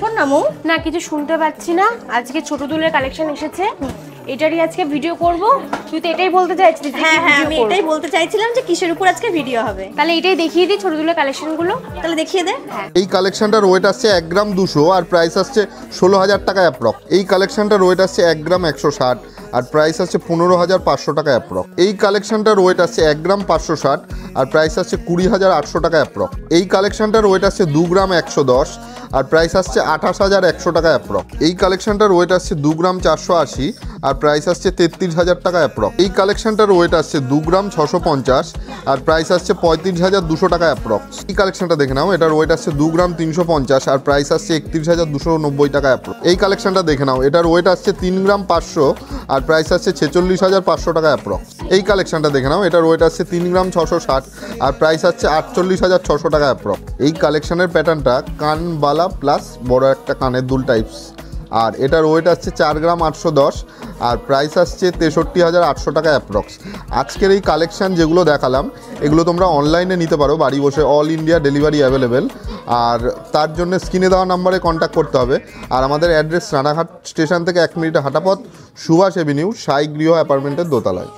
শোন না মু, না কিছু শুনতে পাচ্ছি না। আজকে ছোট দুলের কালেকশন এসেছে, এটারই আজকে ভিডিও করব। তুই তো এটাই বলতে চাইছিস? হ্যাঁ হ্যাঁ আমি এটাই বলতে চাইছিলাম যে কিসের উপর আজকে ভিডিও হবে। তাহলে এটাই দেখিয়ে দিই ছোট দুলের কালেকশনগুলো। তাহলে দেখিয়ে দে। এই কালেকশনটার ওয়েট আসছে 1 গ্রাম 200 আর প্রাইস আসছে 16,000 টাকা অ্যাপ্রক্স। এই কালেকশনটার ওয়েট আসছে 1 গ্রাম 160 আর প্রাইস আসছে 15,500 টাকা অ্যাপ্রক্স। এই কালেকশনটার ওয়েট আসছে 1 গ্রাম 560 আর প্রাইস আসছে 20,800 টাকা অ্যাপ্রক্স। এই কালেকশনটার ওয়েট আসছে 2 গ্রাম 110 আর প্রাইস আসছে 28,100 টাকা অ্যাপ্রক্স। এই কালেকশনটার ওয়েট আসছে 2 গ্রাম 480 আর প্রাইস আসছে 33,000 টাকা অ্যাপ্রক্স। এই কালেকশনটার ওয়েট আসছে 2 গ্রাম 650 আর প্রাইস আসছে 35,200 টাকা অ্যাপ্রক্স। এই কালেকশনটা দেখে নাও, এটার ওয়েট আসছে 2 গ্রাম 350 আর প্রাইস আসছে 31,290 টাকা অ্যাপ্রক্স। এই কালেকশনটা দেখে নাও, এটার ওয়েট আসছে 3 গ্রাম 500 আর প্রাইস আসছে 46,500 টাকা অ্যাপ্রক্স। এই কালেকশনটা দেখে নাও, এটার ওয়েট আসছে 3 গ্রাম 660 আর প্রাইস আসছে 48,600 টাকা অ্যাপ্রক্স। এই কালেকশনের প্যাটার্নটা কানবালা প্লাস বড় একটা কানের দুল টাইপস, আর এটার ওয়েট আসছে 4 গ্রাম 810 আর প্রাইস আসছে 63,800 টাকা অ্যাপ্রক্স। আজকের এই কালেকশান যেগুলো দেখালাম এগুলো তোমরা অনলাইনে নিতে পারো বাড়ি বসে, অল ইন্ডিয়া ডেলিভারি অ্যাভেলেবেল। আর তার জন্য স্ক্রিনে দেওয়া নাম্বারে কন্ট্যাক্ট করতে হবে। আর আমাদের অ্যাড্রেস রানাঘাট স্টেশন থেকে 1 মিনিট হাঁটা পথ, সুভাষ এভিনিউ, সাই গৃহ অ্যাপার্টমেন্টের দোতলায়।